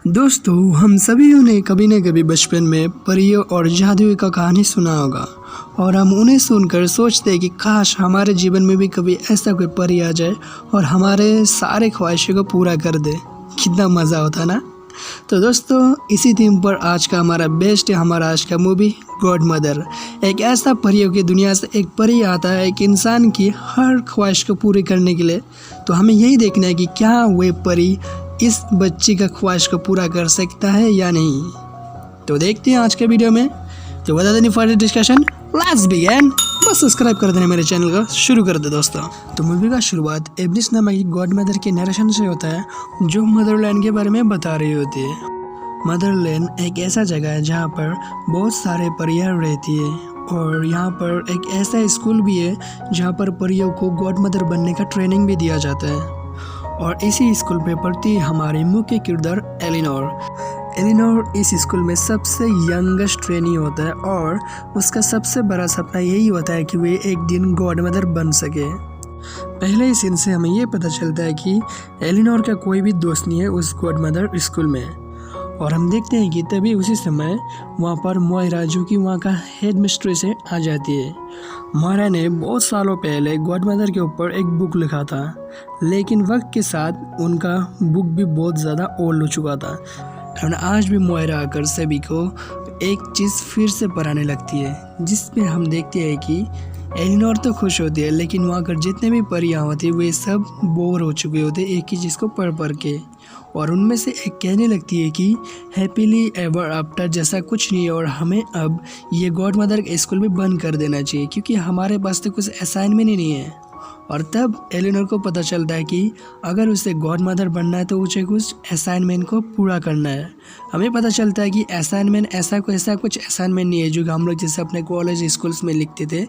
दोस्तों, हम सभी ने कभी न कभी बचपन में परियों और जादुई का कहानी सुना होगा और हम उन्हें सुनकर सोचते हैं कि काश हमारे जीवन में भी कभी ऐसा कोई परी आ जाए और हमारे सारे ख्वाहिशों को पूरा कर दे। कितना मज़ा होता ना। तो दोस्तों, इसी थीम पर आज का हमारा बेस्ट है हमारा आज का मूवी गॉड मदर। एक ऐसा परियों की दुनिया से एक परी आता है एक इंसान की हर ख्वाहिश को पूरी करने के लिए। तो हमें यही देखना है कि क्या वह परी इस बच्ची का ख्वाहिश को पूरा कर सकता है या नहीं। तो देखते हैं आज के वीडियो में। तो बता देनी फर्दर डिस्कशन, लेट्स बिगिन। बस सब्सक्राइब कर देना मेरे चैनल को, शुरू कर दे दोस्तों। तो मूवी का शुरुआत एवनिस नामक की गॉड मदर के नरेशन से होता है, जो मदरलैंड के बारे में बता रही होती है। मदरलैंड एक ऐसा जगह है जहाँ पर बहुत सारे परियां रहती है और यहाँ पर एक ऐसा स्कूल भी है जहाँ पर परियों को गॉड मदर बनने का ट्रेनिंग भी दिया जाता है। और इसी स्कूल पे पढ़ती है हमारी मुख्य किरदार एलिनोर इस स्कूल में सबसे यंगेस्ट ट्रेनी होता है और उसका सबसे बड़ा सपना यही होता है कि वे एक दिन गॉड मदर बन सके। पहले ही सीन से हमें ये पता चलता है कि एलिनोर का कोई भी दोस्त नहीं है उस गॉड मदर स्कूल में। और हम देखते हैं कि तभी उसी समय वहाँ पर मोयरा, जो कि वहाँ का हेड मिस्ट्रेस है, आ जाती है। मोयरा ने बहुत सालों पहले गॉड मदर के ऊपर एक बुक लिखा था, लेकिन वक्त के साथ उनका बुक भी बहुत ज़्यादा ओल्ड हो चुका था। और आज भी मोयरा आकर सभी को एक चीज़ फिर से पढ़ाने लगती है, जिसमें हम देखते हैं कि एलिनोर तो खुश होती है, लेकिन वहाँ कर जितने भी परियां होती है वे सब बोर हो चुके होते एक ही चीज़ को पढ़ के। और उनमें से एक कहने लगती है कि हैप्पीली एवर आफ्टर जैसा कुछ नहीं है और हमें अब ये गॉड मदर के स्कूल में बंद कर देना चाहिए, क्योंकि हमारे पास तो कुछ असाइनमेंट ही नहीं है। और तब एलिनोर को पता चलता है कि अगर उसे गॉड मदर बनना है तो उसे कुछ असाइनमेंट को पूरा करना है। हमें पता चलता है कि असाइनमेंट ऐसा कुछ असाइनमेंट नहीं है जो हम लोग जैसे अपने कॉलेज स्कूल्स में लिखते थे।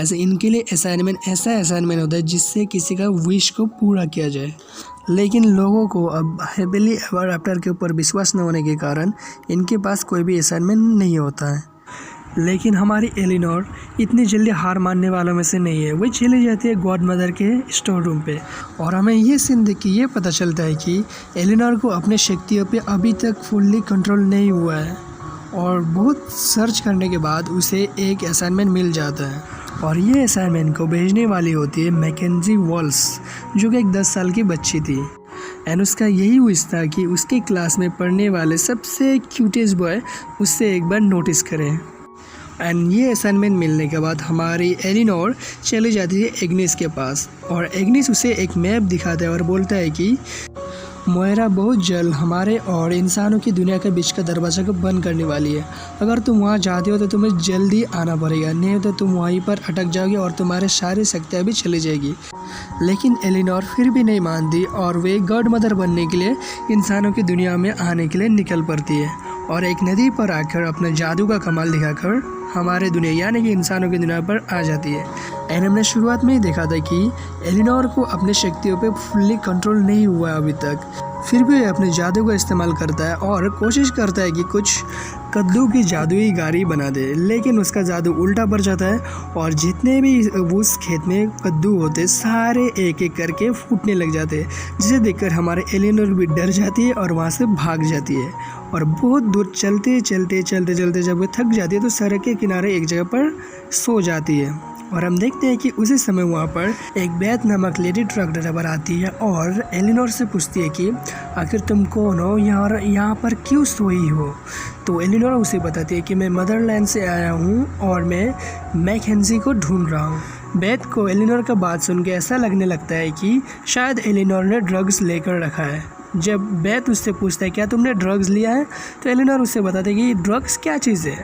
ऐसे इनके लिए असाइनमेंट ऐसा असाइनमेंट होता है जिससे किसी का विश को पूरा किया जाए। लेकिन लोगों को अब हैप्पीली एवर आफ्टर के ऊपर विश्वास न होने के कारण इनके पास कोई भी असाइनमेंट नहीं होता है। लेकिन हमारी एलिनोर इतनी जल्दी हार मानने वालों में से नहीं है। वह चली जाती है गॉड मदर के स्टोर रूम पे और हमें ये सीन देख के ये पता चलता है कि एलिनोर को अपने शक्तियों पे अभी तक फुल्ली कंट्रोल नहीं हुआ है। और बहुत सर्च करने के बाद उसे एक असाइनमेंट मिल जाता है और ये असाइनमेंट को भेजने वाली होती है मैकेंजी वॉल्स, जो कि एक 10 साल की बच्ची थी। एंड उसका यही विश था कि उसके क्लास में पढ़ने वाले सबसे क्यूटेस्ट बॉय उससे एक बार नोटिस करें। एंड ये असाइनमेंट मिलने के बाद हमारी एलिनोर चली जाती है एग्निस के पास और एग्निस उसे एक मैप दिखाता है और बोलता है कि मोयरा बहुत जल्द हमारे और इंसानों की दुनिया के बीच का दरवाज़ा को बंद करने वाली है। अगर तुम वहाँ जाते हो तो तुम्हें जल्दी आना पड़ेगा, नहीं तो तुम वहीं पर अटक जाओगे और तुम्हारे सारी शक्तियाँ भी चली जाएगी। लेकिन एलिनोर फिर भी नहीं मानती और वे गॉड मदर बनने के लिए इंसानों की दुनिया में आने के लिए निकल पड़ती है और एक नदी पर आकर अपने जादू का कमाल दिखाकर हमारे दुनिया यानी कि इंसानों की दुनिया पर आ जाती है। एंड हमने शुरुआत में ही देखा था कि एलिनोर को अपने शक्तियों पे फुल्ली कंट्रोल नहीं हुआ अभी तक, फिर भी वह अपने जादू का इस्तेमाल करता है और कोशिश करता है कि कुछ कद्दू की जादुई गाड़ी बना दे, लेकिन उसका जादू उल्टा पड़ जाता है और जितने भी उस खेत में कद्दू होते सारे एक एक करके फूटने लग जाते हैं, जिसे देखकर हमारे एलिनोर भी डर जाती है और वहाँ से भाग जाती है। और बहुत दूर चलते जब वो थक जाती है तो सड़क के किनारे एक जगह पर सो जाती है। और हम देखते हैं कि उसी समय वहाँ पर एक बेथ नामक लेडी ट्रक ड्राइवर आती है और एलिनोर से पूछती है कि आखिर तुम कौन हो, यहाँ पर क्यों सोई हो। तो एलिनोर उसे बताती है कि मैं मदरलैंड से आया हूँ और मैं मैकेंजी को ढूंढ रहा हूँ। बेथ को एलिनोर का बात सुन के ऐसा लगने लगता है कि शायद एलिनोर ने ड्रग्स लेकर रखा है। जब बेथ उससे पूछता है क्या तुमने ड्रग्स लिया है, तो एलिनोर उससे बताती है कि ड्रग्स क्या चीज़ है।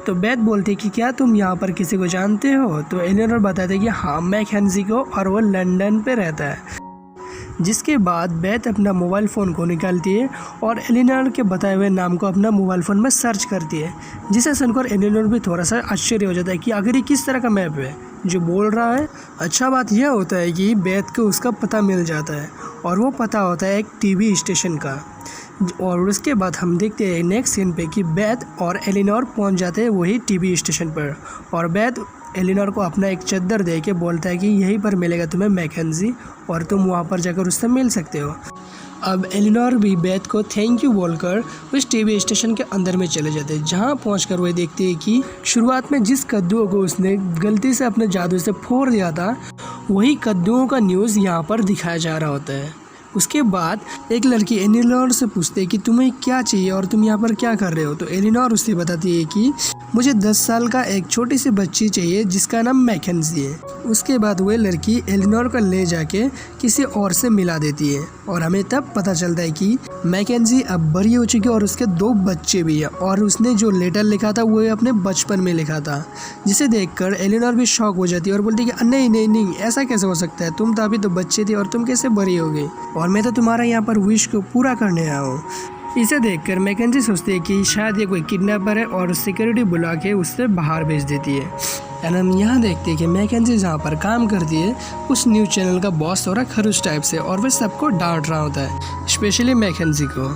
तो बेथ बोलती है कि क्या तुम यहाँ पर किसी को जानते हो। तो एलिनोर बताते हैं कि हाँ, मैकेंजी को, और वो लंदन पे रहता है। जिसके बाद बेथ अपना मोबाइल फ़ोन को निकालती है और एलिनोर के बताए हुए नाम को अपना मोबाइल फ़ोन में सर्च करती है, जिसे सुनकर एलिनोर भी थोड़ा सा आश्चर्य हो जाता है कि आखिर ये किस तरह का मैप है जो बोल रहा है। अच्छा बात यह होता है कि बेथ को उसका पता मिल जाता है और वो पता होता है एक टीवी स्टेशन का। और उसके बाद हम देखते हैं नेक्स्ट सीन पे कि बेथ और एलिनोर पहुंच जाते हैं वही टीवी स्टेशन पर और बेथ एलिनोर को अपना एक चद्दर दे के बोलता है कि यहीं पर मिलेगा तुम्हें मैकेंजी और तुम वहाँ पर जाकर उससे मिल सकते हो। अब एलिनोर भी बेथ को थैंक यू बोलकर उस टीवी स्टेशन के अंदर में चले जाते हैं, जहाँ पहुंचकर वह देखते हैं कि शुरुआत में जिस कद्दू को उसने गलती से अपने जादू से फोड़ दिया था, वही कद्दुओं का न्यूज़ यहाँ पर दिखाया जा रहा होता है। उसके बाद एक लड़की एलिनोर से पूछती है कि तुम्हें क्या चाहिए और तुम यहाँ पर क्या कर रहे हो। तो एलिनोर उससे बताती है कि मुझे 10 साल का एक छोटी सी बच्ची चाहिए जिसका नाम मैकेंजी है। उसके बाद वह लड़की एलिनोर को ले जाके किसी और से मिला देती है और हमें तब पता चलता है कि मैकेंजी अब बड़ी हो चुकी है और उसके 2 बच्चे भी है और उसने जो लेटर लिखा था वो अपने बचपन में लिखा था, जिसे देखकर एलिनोर भी शॉक हो जाती है और बोलती है कि नहीं नहीं नहीं, ऐसा कैसे हो सकता है, तुम तो अभी तो बच्चे थे और तुम कैसे बड़ी हो गई और मैं तो तुम्हारा यहाँ पर विश को पूरा करने आया हूँ। इसे देखकर मैकेंजी सोचती है कि शायद ये कोई किडनैपर है और सिक्योरिटी बुला के उससे बाहर भेज देती है। एंड हम यहाँ देखते हैं कि मैकेंजी जहाँ पर काम करती है उस न्यूज़ चैनल का बॉस हो रहा है खरूच टाइप से और वह सबको डांट रहा होता है, स्पेशली मैकेंजी को।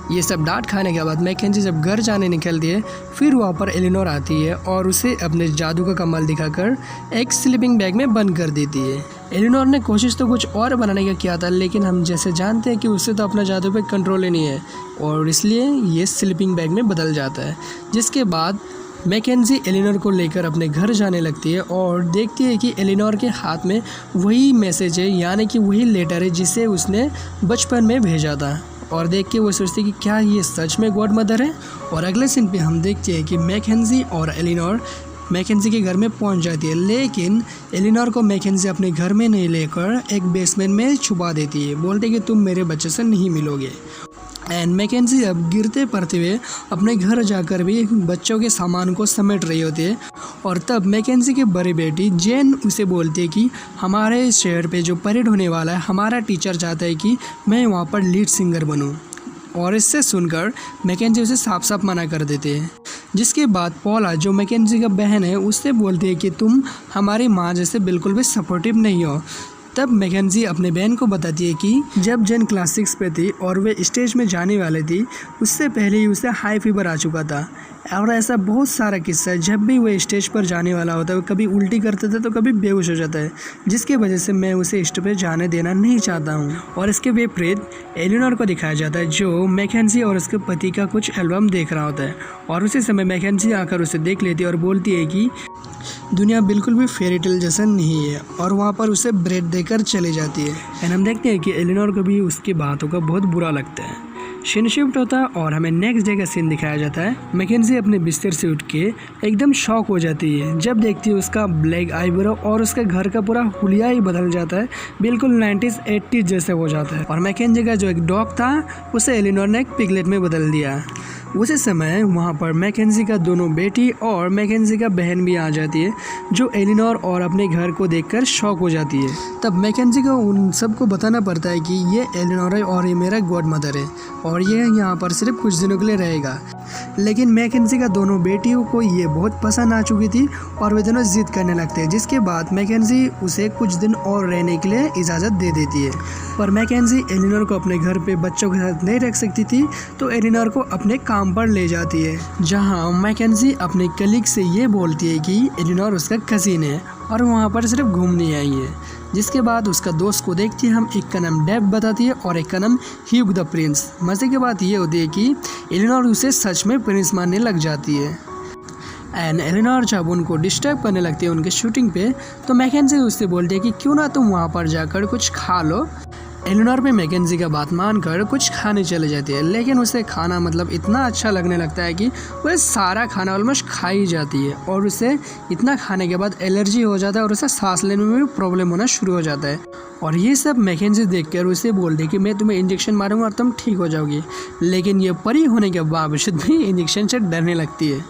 ये सब डांट खाने के बाद मैकेंजी जब घर जाने निकलती है, फिर वहाँ पर एलिनोर आती है और उसे अपने जादू का कमाल दिखाकर एक स्लीपिंग बैग में बंद कर देती है। एलिनोर ने कोशिश तो कुछ और बनाने का किया था, लेकिन हम जैसे जानते हैं कि उससे तो अपना जादू पे कंट्रोल ही नहीं है और इसलिए ये स्लीपिंग बैग में बदल जाता है। जिसके बाद मैकेंजी एलिनोर को लेकर अपने घर जाने लगती है और देखती है कि एलिनोर के हाथ में वही मैसेज है, यानी कि वही लेटर है जिसे उसने बचपन में भेजा था। और देख के वो सोचती है कि क्या ये सच में गॉड मदर है। और अगले सीन पे हम देखते हैं कि मैकेंजी और एलिनोर मैकेंजी के घर में पहुंच जाती है, लेकिन एलिनोर को मैकेंजी अपने घर में नहीं लेकर एक बेसमेंट में छुपा देती है, बोलते कि तुम मेरे बच्चे से नहीं मिलोगे। एंड मैकेंजी अब गिरते पड़ते हुए अपने घर जाकर भी बच्चों के सामान को समेट रही होती है और तब मैकेंजी की बड़ी बेटी जेन उसे बोलती है कि हमारे शहर पे जो परेड होने वाला है, हमारा टीचर चाहता है कि मैं वहाँ पर लीड सिंगर बनूँ। और इससे सुनकर मैकेंजी उसे साफ साफ मना कर देते हैं। जिसके बाद पॉला जो मैकेंजी का बहन है उससे बोलती है कि तुम हमारी माँ जैसे बिल्कुल भी सपोर्टिव नहीं हो। तब मैकेंजी अपने बहन को बताती है कि जब जेन क्लास 6 पे थी और वे स्टेज में जाने वाले थी, उससे पहले ही उसे हाई फीवर आ चुका था। और ऐसा बहुत सारा किस्सा है, जब भी वो स्टेज पर जाने वाला होता है वो कभी उल्टी करता था तो कभी बेहोश हो जाता है, जिसकी वजह से मैं उसे स्टेज पर जाने देना नहीं चाहता हूँ। और इसके विपरीत एलिनोर को दिखाया जाता है जो मैकेंजी और उसके पति का कुछ एल्बम देख रहा होता है और उसी समय मैकेंजी आकर उसे देख लेती है और बोलती है कि दुनिया बिल्कुल भी फेरी टेल जैसा नहीं है और वहाँ पर उसे ब्रेड देकर चली जाती है। एंड हम देखते हैं कि एलिनोर को भी उसकी बातों का बहुत बुरा लगता है। सीन शिफ्ट होता है और हमें नेक्स्ट डे का सीन दिखाया जाता है। मैकेंजी अपने बिस्तर से उठ के एकदम शॉक हो जाती है जब देखती है उसका ब्लैक आईब्रो और उसके घर का पूरा हुलिया ही बदल जाता है, बिल्कुल 90s 80s जैसे हो जाता है। और मैकेंजी का जो एक डॉग था उसे एलिनोर ने एक पिगलेट में बदल दिया। उसी समय वहाँ पर मैकेंजी का दोनों बेटी और मैकेंजी का बहन भी आ जाती है, जो एलिनोर और अपने घर को देखकर शॉक हो जाती है। तब मैकेंजी को उन सबको बताना पड़ता है कि ये एलिनोर है और ये मेरा गॉड मदर है और ये यहाँ पर सिर्फ कुछ दिनों के लिए रहेगा। लेकिन मैकेंजी का दोनों बेटियों को ये बहुत पसंद आ चुकी थी और वे दोनों जिद करने लगते हैं, जिसके बाद मैकेंजी उसे कुछ दिन और रहने के लिए इजाज़त दे देती है। पर मैकेंजी एलिनोर को अपने घर पे बच्चों के साथ नहीं रख सकती थी, तो एलिनोर को अपने काम पर ले जाती है, जहाँ मैकेंजी अपने कलीग से ये बोलती है कि एलिनोर उसका कजिन है और वहाँ पर सिर्फ घूमने आई है। जिसके बाद उसका दोस्त को देखती है हम, एक का नाम डेव बताती है और एक का नाम ह्यूग द प्रिंस। मजे की बात ये होती है कि एलिनोर उसे सच में प्रिंस मानने लग जाती है। एंड एलिनोर जब उनको डिस्टर्ब करने लगती है उनके शूटिंग पे, तो मैकेंजी उससे बोलती है कि क्यों ना तुम वहाँ पर जाकर कुछ खा लो। एलिनोर भी मैकेंजी का बात मानकर कुछ खाने चले जाती है, लेकिन उसे खाना मतलब इतना अच्छा लगने लगता है कि वह सारा खाना ऑलमोस्ट खा ही जाती है और उसे इतना खाने के बाद एलर्जी हो जाता है और उसे सांस लेने में भी प्रॉब्लम होना शुरू हो जाता है। और ये सब मैकेंजी देखकर उसे बोल दे कि मैं तुम्हें इंजेक्शन मारूंगा और तुम ठीक हो जाओगी, लेकिन ये परी होने के बावजूद भी इंजेक्शन से डरने लगती है।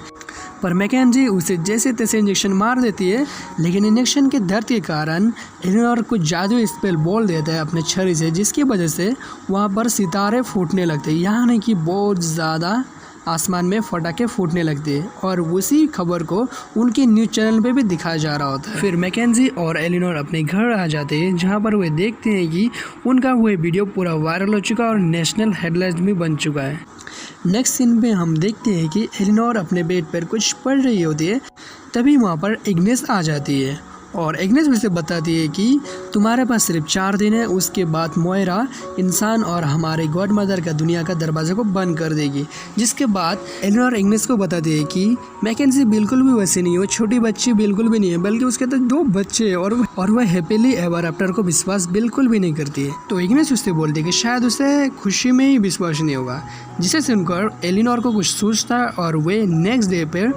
पर मैकेंजी उसे जैसे तैसे इंजेक्शन मार देती है, लेकिन इंजेक्शन के दर्द के कारण एलिनोर कुछ जादू स्पेल बोल देता है अपने छड़ी से, जिसकी वजह से वहाँ पर सितारे फूटने लगते हैं, यानी कि बहुत ज़्यादा आसमान में फटाके फूटने लगते हैं। और उसी खबर को उनके न्यूज़ चैनल पे भी दिखाया जा रहा होता है। फिर मैकेंजी और एलिनोर अपने घर आ जाते हैं, जहाँ पर वे देखते हैं कि उनका वह वीडियो पूरा वायरल हो चुका और नेशनल हेडलाइंस में बन चुका है। नेक्स्ट सीन पे हम देखते हैं कि एलिनोर अपने बेड पर कुछ पढ़ रही होती है, तभी वहाँ पर इग्नेस आ जाती है और एग्नेस उसे बताती है कि तुम्हारे पास सिर्फ 4 दिन है, उसके बाद मोयरा इंसान और हमारे गॉड मदर का दुनिया का दरवाजे को बंद कर देगी। जिसके बाद एलिनोर एग्नेस को बताती है कि मैकेंजी बिल्कुल भी वैसे नहीं है, वो छोटी बच्ची बिल्कुल भी नहीं है, बल्कि उसके तो 2 बच्चे हैं और वह हैप्पीली एवर आफ्टर को विश्वास बिल्कुल भी नहीं करती है। तो एग्नेस उससे बोलती है कि शायद उसे खुशी में ही विश्वास नहीं होगा। जिसे सुनकर एलिनोर को कुछ सोचता है और वे नेक्स्ट डे पर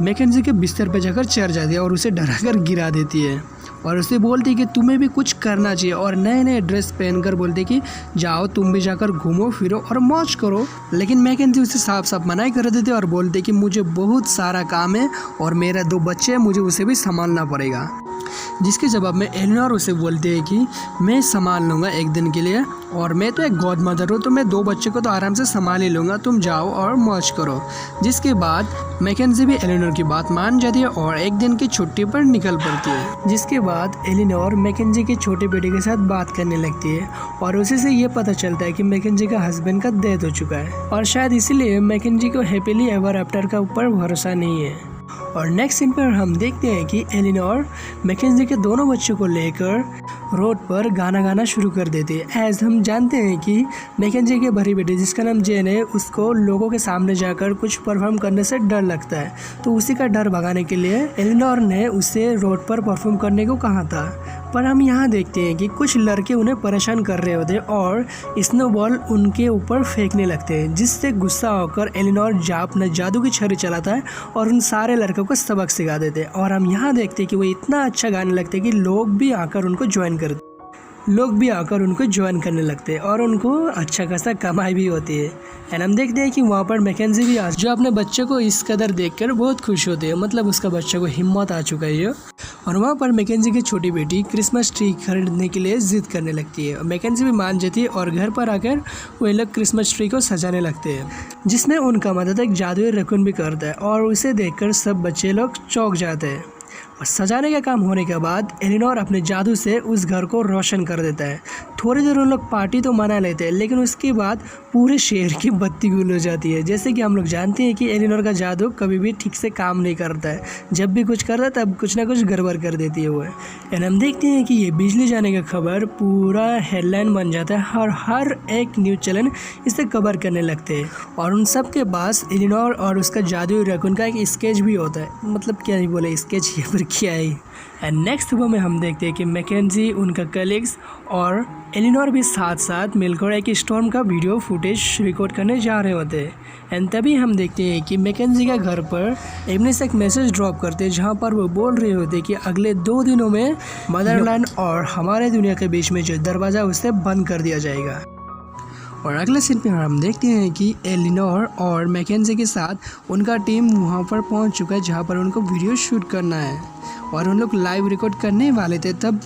मैकेंजी के बिस्तर पर जाकर चढ़ जाती है और उसे डराकर गिरा देती है और उसे बोलती है कि तुम्हें भी कुछ करना चाहिए और नए नए ड्रेस पहनकर बोलती कि जाओ तुम भी जाकर घूमो फिरो और मौज करो। लेकिन मैकेंजी उसे साफ साफ मना कर देती है और बोलती कि मुझे बहुत सारा काम है और मेरा 2 बच्चे हैं, मुझे उसे भी संभालना पड़ेगा। जिसके जवाब में एलिनोर उसे बोलती है कि मैं संभाल लूँगा एक दिन के लिए और मैं तो एक गॉड मदर हूँ, तो मैं 2 बच्चे को तो आराम से संभाल ही लूँगा, तुम जाओ और मौज करो। जिसके बाद मैकेंजी भी एलिनोर की बात मान जाती है और एक दिन की छुट्टी पर निकल पड़ती है। जिसके बाद एलिनोर मैकेंजी के छोटे बेटे के साथ बात करने लगती है और उसी से ये पता चलता है कि मैकेंजी का हस्बैंड का डेथ हो चुका है और शायद इसीलिए मैकेंजी को हैप्पीली एवर आफ्टर का ऊपर भरोसा नहीं है। और नेक्स्ट सीन पर हम देखते हैं कि एलिनोर मैकेंजी के दोनों बच्चों को लेकर रोड पर गाना गाना शुरू कर देती है। एज हम जानते हैं कि मैकेंजी के बड़ी बेटी जिसका नाम जेन है, उसको लोगों के सामने जाकर कुछ परफॉर्म करने से डर लगता है, तो उसी का डर भगाने के लिए एलिनोर ने उसे रोड पर परफॉर्म करने को कहा था। पर हम यहाँ देखते हैं कि कुछ लड़के उन्हें परेशान कर रहे होते और स्नोबॉल उनके ऊपर फेंकने लगते हैं, जिससे गुस्सा होकर एलिनोर अपना जादू की छड़ी चलाता है और उन सारे लड़कों को सबक सिखा देते हैं। और हम यहाँ देखते हैं कि वो इतना अच्छा गाने लगते हैं कि लोग भी आकर उनको ज्वाइन करने लगते हैं और उनको अच्छा खासा कमाई भी होती है। एंड हम देखते हैं कि वहाँ पर मैकेंजी भी जो अपने बच्चे को इस कदर देखकर बहुत खुश होते हैं, मतलब उसका बच्चे को हिम्मत आ चुका है। और वहाँ पर मैकेंजी की छोटी बेटी क्रिसमस ट्री खरीदने के लिए जिद करने लगती है। मैकेंजी भी मान जाती है और घर पर आकर वो लोग क्रिसमस ट्री को सजाने लगते हैं, जिसमें उनका मदद एक जादुई रैकून भी करता है और उसे देखकर सब बच्चे लोग चौंक जाते हैं। और सजाने का काम होने के बाद एलिनोर अपने जादू से उस घर को रोशन कर देता है। थोड़ी देर उन लोग पार्टी तो मना लेते हैं, लेकिन उसके बाद पूरे शहर की बत्ती गुल हो जाती है। जैसे कि हम लोग जानते हैं कि एलिनोर का जादू कभी भी ठीक से काम नहीं करता है, जब भी कुछ करता है तब कुछ ना कुछ गड़बड़ कर देती है वो। एंड हम देखते हैं कि ये बिजली जाने का खबर पूरा हेडलाइन बन जाता है और हर एक न्यूज़ चैनल इसे कवर करने लगते हैं और उन सब के पास एलिनोर और उसका जादुई रैकून का एक स्केच भी होता है, मतलब क्या ही बोले, स्केच ये पर किया है। एंड नेक्स्ट सुबह में हम देखते हैं कि मैकेंजी, उनका कलीग्स और एलिनोर भी साथ साथ मिलकर एक स्टॉर्म का वीडियो फुटेज रिकॉर्ड करने जा रहे होते हैं। एंड तभी हम देखते हैं कि मैकेंजी के घर पर एग्नेस एक मैसेज ड्रॉप करते हैं, जहां पर वो बोल रहे होते हैं कि अगले 2 दिनों में मदरलैंड और हमारे दुनिया के बीच में जो दरवाज़ा उसे बंद कर दिया जाएगा। और अगले सीन पे हम देखते हैं कि एलिनोर और मैकेंजी के साथ उनका टीम वहाँ पर पहुँच चुका है, जहाँ पर उनको वीडियो शूट करना है और उन लोग लाइव रिकॉर्ड करने वाले थे। तब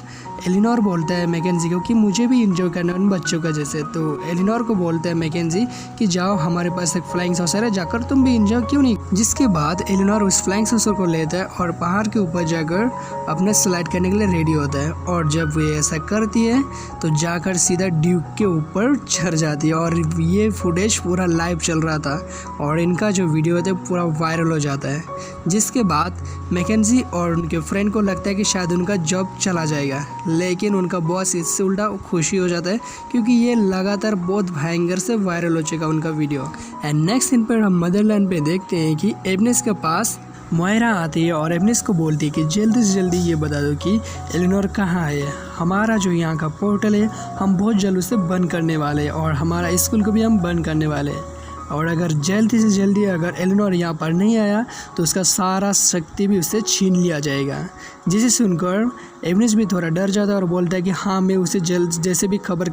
एलिनोर बोलता है मैकेंजी को कि मुझे भी इंजॉय करना है उन बच्चों का जैसे। तो एलिनोर को बोलता है मैकेंजी कि जाओ, हमारे पास एक फ्लाइंग सॉसर है, जाकर तुम भी इंजॉय क्यों नहीं। जिसके बाद एलिनोर उस फ्लाइंग सॉसर को लेता है और पहाड़ के ऊपर जाकर अपने स्लाइड करने के लिए रेडी होता है। और जब वे ऐसा करती है तो जाकर सीधा ड्यूक के ऊपर चढ़ जाती है और ये फुटेज पूरा लाइव चल रहा था और इनका जो वीडियो होता है पूरा वायरल हो जाता है। जिसके बाद मैकेंजी और उनके फ्रेंड को लगता है कि शायद उनका जॉब चला जाएगा, लेकिन उनका बॉस इससे उल्टा खुशी हो जाता है क्योंकि ये लगातार बहुत भयंकर से वायरल हो चुका उनका वीडियो। एंड नेक्स्ट सीन पर हम मदरलैंड पे देखते हैं कि एग्नेस के पास मोयरा आती है और एग्नेस को बोलती है कि जल्दी से जल्दी ये बता दो कि एलिनोर कहाँ है। हमारा जो यहाँ का पोर्टल है हम बहुत जल्द उसे बंद करने वाले हैं और हमारा स्कूल को भी हम बंद करने वाले हैं। और अगर जल्दी से जल्दी अगर एलिनोर यहाँ पर नहीं आया तो उसका सारा शक्ति भी उससे छीन लिया जाएगा। जिसे सुनकर एग्नेस भी थोड़ा डर जाता है और बोलता है कि हाँ मैं उसे जैसे भी खबर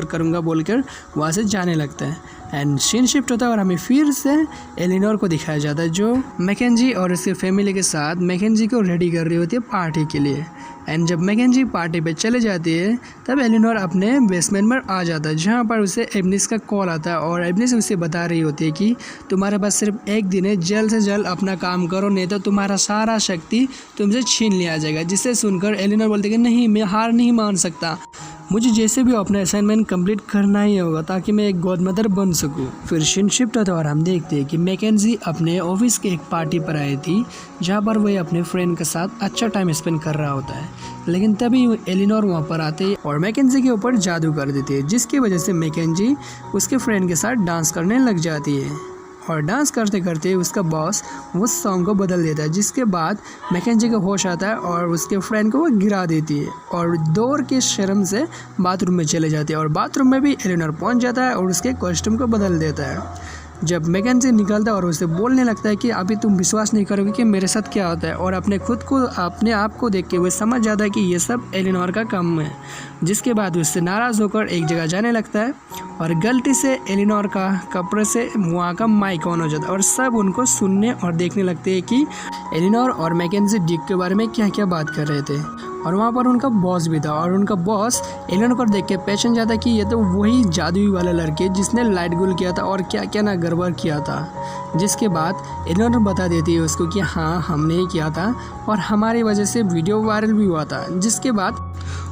करूँगा बोलकर वहाँ से जाने लगता है। एंड सीन शिफ्ट होता है और हमें फिर से एलिनोर को दिखाया जाता है, जो मैकेंजी और उसके फैमिली के साथ मैकेंजी को रेडी कर रही होती है पार्टी के लिए। एंड जब मैकेंजी पार्टी पे चले जाती है तब एलिनोर अपने बेसमेंट में आ जाता है, जहाँ पर उसे एग्नेस का कॉल आता है और एग्नेस उसे बता रही होती है कि तुम्हारे पास सिर्फ एक दिन है, जल्द से जल्द अपना काम करो नहीं तो तुम्हारा सारा शक्ति तुमसे छीन लिया जाएगा। जिसे सुनकर एलिनोर बोलती है कि नहीं, मैं हार नहीं मान सकता। मुझे जैसे भी अपना असाइनमेंट कंप्लीट करना ही होगा ताकि मैं एक गॉड मदर बन सकूं। फिर सीन शिफ्ट होता है और हम देखते हैं कि मैकेंजी अपने ऑफिस के एक पार्टी पर आई थी जहाँ पर वह अपने फ्रेंड के साथ अच्छा टाइम स्पेंड कर रहा होता है। लेकिन तभी एलिनोर वहाँ पर आते हैं और मैकेंजी के ऊपर जादू कर देती है, जिसकी वजह से मैकेंजी उसके फ्रेंड के साथ डांस करने लग जाती है। और डांस करते करते उसका बॉस उस सॉन्ग को बदल देता है, जिसके बाद मैकेंजी को होश आता है और उसके फ्रेंड को वो गिरा देती है और दौड़ के शर्म से बाथरूम में चले जाती है। और बाथरूम में भी एलिनोर पहुंच जाता है और उसके कॉस्ट्यूम को बदल देता है। जब मैकेंजी निकलता है और उसे बोलने लगता है कि अभी तुम विश्वास नहीं करोगे कि मेरे साथ क्या होता है, और अपने आप को देख के वो समझ जाता है कि ये सब एलिनोर का काम है। जिसके बाद उससे नाराज़ होकर एक जगह जाने लगता है और गलती से एलिनोर का कपड़े से वहाँ का माइक ऑन हो जाता है और सब उनको सुनने और देखने लगते हैं कि एलिनोर और मैकेंजी डिक के बारे में क्या क्या बात कर रहे थे। और वहाँ पर उनका बॉस भी था और उनका बॉस एलिनोर को देख के पहचान जाता है कि ये तो वही जादुई वाला लड़के जिसने लाइट गुल किया था और क्या क्या ना गड़बड़ किया था। जिसके बाद एलिनोर बता देती है उसको कि हाँ हमने ही किया था और हमारी वजह से वीडियो वायरल भी हुआ था। जिसके बाद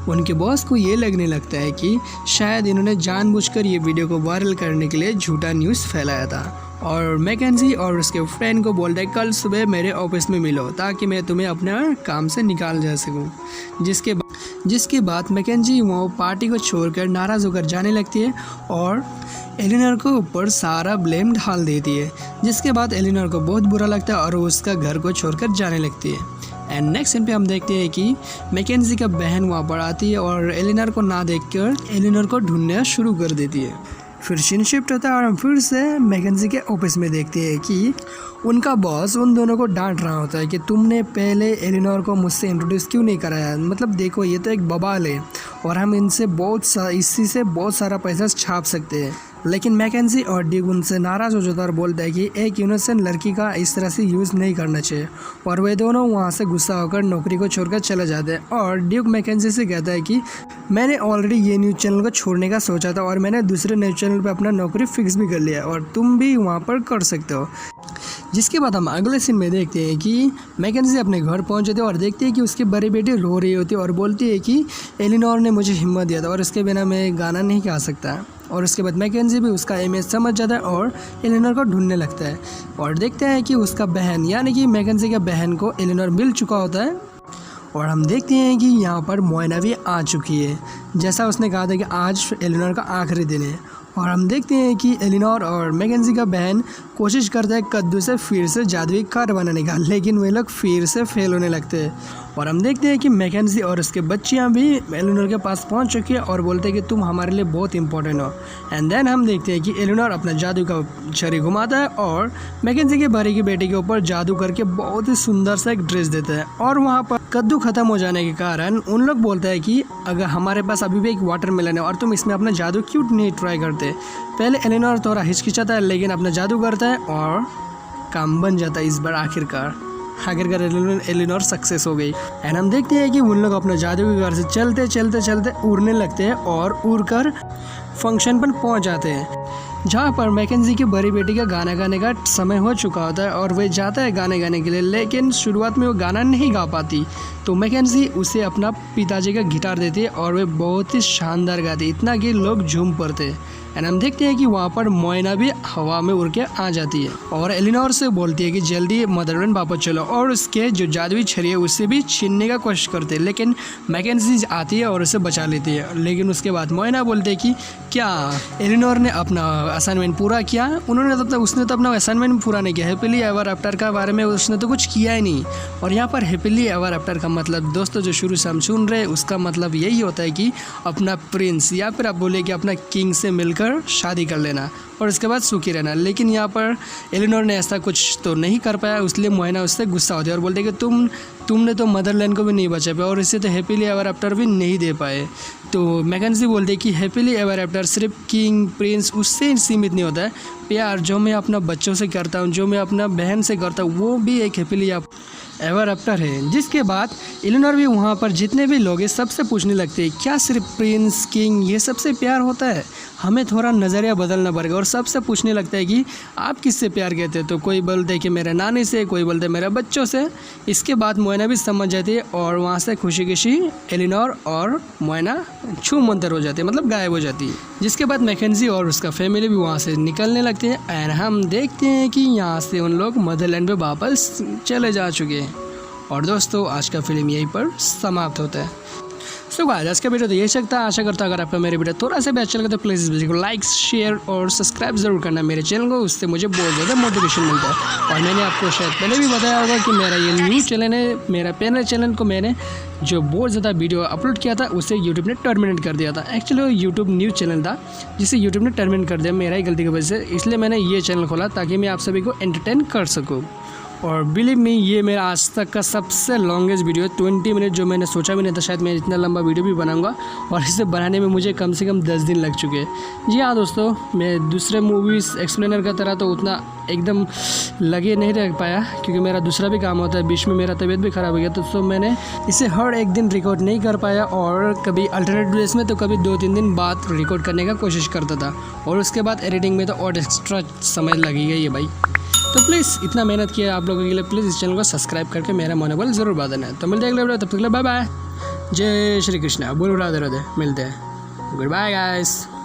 उनके बॉस को ये लगने लगता है कि शायद इन्होंने जानबूझकर ये वीडियो को वायरल करने के लिए झूठा न्यूज़ फैलाया था। और मैकेंजी और उसके फ्रेंड को बोलता है कल सुबह मेरे ऑफिस में मिलो ताकि मैं तुम्हें अपने काम से निकाल जा सकूं। जिसके बाद मैकेंजी वो पार्टी को छोड़कर नाराज़ होकर जाने लगती है और एलिनोर को ऊपर सारा ब्लेम ढाल देती है। जिसके बाद एलिनोर को बहुत बुरा लगता है और उसका घर को छोड़कर जाने लगती है। एंड नेक्स्ट सीन पे हम देखते हैं कि मैकेंजी का बहन वहाँ पर आती है और एलिनोर को ना देखकर एलिनोर को ढूंढना शुरू कर देती है। फिर सीन शिफ्ट होता है और हम फिर से मैकेंजी के ऑफिस में देखते हैं कि उनका बॉस उन दोनों को डांट रहा होता है कि तुमने पहले एलिनोर को मुझसे इंट्रोड्यूस क्यों नहीं कराया। मतलब देखो ये तो एक बवाल है और हम इसी से बहुत सारा पैसा छाप सकते हैं। लेकिन मैकेंजी और डिक उनसे नाराज़ हो जाता है और बोलता है कि एक इनोसेंट लड़की का इस तरह से यूज़ नहीं करना चाहिए। और वे दोनों वहाँ से गुस्सा होकर नौकरी को छोड़कर चले जाते हैं। और डिक मैकेंजी से कहता है कि मैंने ऑलरेडी ये न्यूज़ चैनल को छोड़ने का सोचा था और मैंने दूसरे न्यूज़ चैनल पर अपना नौकरी फिक्स भी कर लिया और तुम भी वहाँ पर कर सकते हो। जिसके बाद हम अगले सीन में देखते हैं कि मैकेंजी अपने घर पहुंच जाती है और देखते हैं कि उसकी बड़ी बेटी रो रही होती है और बोलती है कि एलिनोर ने मुझे हिम्मत दिया था और इसके बिना मैं गाना नहीं गा सकता। और उसके बाद मैकेंजी भी उसका इमेज समझ जाता है और एलिनोर को ढूंढने लगता है और देखते हैं कि उसका बहन यानी कि मैकेंजी का बहन को एलिनोर मिल चुका होता है। और हम देखते हैं कि यहाँ पर मोइना भी आ चुकी है, जैसा उसने कहा था कि आज एलिनोर का आखिरी दिन है। और हम देखते हैं कि एलिनोर और मैकेंजी का बहन कोशिश करता है कद्दू से फिर से जादुई कार बनाने का, लेकिन वे लोग फिर से फेल होने लगते हैं। और हम देखते हैं कि मैकेंजी और उसके बच्चियां भी एलिनोर के पास पहुंच चुकी है और बोलते हैं कि तुम हमारे लिए बहुत इंपॉर्टेंट हो। एंड देन हम देखते हैं कि एलिनोर अपना जादू का छड़ी घुमाता है और मैकेंजी के भाई की बेटी के ऊपर जादू करके बहुत ही सुंदर सा एक ड्रेस देता है। और वहाँ पर कद्दू खत्म हो जाने के कारण उन लोग बोलते हैं कि अगर हमारे पास अभी भी एक वाटरमेलन है और तुम इसमें अपना जादू क्यों नहीं ट्राई करते। पहले एलिनोर थोड़ा हिचकिचाता है लेकिन अपना जादू करता है और काम बन जाता है। इस बार आखिरकार एलिनोर सक्सेस हो गई। एंड हम देखते हैं कि उन लोग अपने जादू के घर से चलते चलते चलते उड़ने लगते हैं और उड़कर फंक्शन पर पहुंच जाते हैं, जहाँ पर मैकेंजी की बड़ी बेटी का गाना गाने का समय हो चुका होता है और वह जाता है गाने गाने के लिए। लेकिन शुरुआत में वो गाना नहीं गा पाती तो मैकेंजी उसे अपना पिताजी का गिटार देती है और वे बहुत ही शानदार गाती, इतना कि लोग झूम पड़ते। एंड हम देखते हैं कि वहाँ पर मोइना भी हवा में उड़ के आ जाती है और एलिनोर से बोलती है कि जल्दी मदरलैंड वापस चलो और उसके जो जादुई छड़ी है उससे भी छीनने का कोशिश करते हैं। लेकिन मैकेंजी आती है और उसे बचा लेती है। लेकिन उसके बाद मोइना बोलते हैं कि क्या एलिनोर ने अपना असाइनमेंट पूरा किया। उसने तो अपना असाइनमेंट पूरा नहीं किया। हैप्पीली एवर आफ्टर का बारे में उसने तो कुछ किया ही नहीं। और यहाँ पर हैप्पीली एवर आफ्टर का मतलब दोस्तों जो शुरू से हम सुन रहे हैं उसका मतलब यही होता है कि अपना प्रिंस या फिर आप बोले कि अपना किंग से मिलकर शादी कर लेना और उसके बाद सुखी रहना। लेकिन यहाँ पर एलिनोर ने ऐसा कुछ तो नहीं कर पाया, इसलिए मोइना उससे गुस्सा होती है और बोलते कि तुमने तो मदरलैंड को भी नहीं बचा पाया और इससे तो हैप्पीली एवर आफ्टर भी नहीं दे पाए। तो मैकेंजी बोलते कि हैप्पीली एवर आफ्टर सिर्फ किंग प्रिंस उससे सीमित नहीं होता है। प्यार जो मैं अपना बच्चों से करता हूँ, जो मैं अपना बहन से करता हूँ, वो भी एक हैप्पीली एवर आफ्टर है। जिसके बाद एलिनोर भी वहाँ पर जितने भी लोग हैं सबसे पूछने लगते हैं क्या सिर्फ प्रिंस किंग ये सबसे प्यार होता है, हमें थोड़ा नज़रिया बदलना पड़ेगा। और सबसे पूछने लगता है कि आप किससे प्यार कहते हैं, तो कोई बोलते है कि मेरे नानी से, कोई बोलते है मेरे बच्चों से। इसके बाद मोइना भी समझ जाती है और वहाँ से खुशी खुशी एलिनोर और मोइना छू मंतर हो जाती है, मतलब गायब हो जाती है। जिसके बाद मैकेंजी और उसका फैमिली भी वहाँ से निकलने लगते हैं एंड हम देखते हैं कि यहाँ से उन लोग मदरलैंड पे वापस चले जा चुके हैं। और दोस्तों आज का फिल्म यहीं पर समाप्त होता है। सो गाइस आज का वीडियो तो यही सकता है। आशा करता हूँ अगर आपको मेरी वीडियो थोड़ा सा भी अच्छा लगे तो प्लीज़ इस वीडियो को लाइक शेयर और सब्सक्राइब जरूर करना मेरे चैनल को, उससे मुझे बहुत ज़्यादा मोटिवेशन मिलता है। और मैंने आपको शायद पहले भी बताया होगा कि मेरा ये न्यू चैनल है, मेरा पहले चैनल को मैंने जो बहुत ज़्यादा वीडियो अपलोड किया था उसे यूट्यूब ने टर्मिनेट कर दिया था। एक्चुअली यूट्यूब न्यू चैनल था जिसे यूट्यूब ने टर्मिनेट कर दिया मेरा ही गलती की वजह से, इसलिए मैंने ये चैनल खोला ताकि मैं आप सभी को एंटरटेन कर सकूँ। और बिलीव मी ये मेरा आज तक का सबसे लॉन्गेस्ट वीडियो है, 20 मिनट, जो मैंने सोचा भी नहीं था शायद मैं इतना लंबा वीडियो भी बनाऊंगा। और इसे बनाने में मुझे कम से कम 10 दिन लग चुके हैं। जी हाँ दोस्तों, मैं दूसरे मूवीज़ एक्सप्लेनर का तरह तो उतना एकदम लगे नहीं रह पाया क्योंकि मेरा दूसरा भी काम होता है, बीच में मेरा तबीयत भी ख़राब हो गया तो मैंने इसे हर एक दिन रिकॉर्ड नहीं कर पाया और कभी अल्टरनेट डेज में तो कभी 2-3 दिन बाद रिकॉर्ड करने का कोशिश करता था। और उसके बाद एडिटिंग में तो और एक्स्ट्रा समय लगेगा ये भाई। तो प्लीज़ इतना मेहनत किया आप लोगों के लिए, प्लीज़ इस चैनल को सब्सक्राइब करके मेरा मनोबल ज़रूर बढ़ाना है। तो मिलते हैं अगले वीडियो, तब तक के लिए बाय बाय। जय श्री कृष्णा, बोलो राधे राधे, मिलते हैं, गुड बाय गाइस।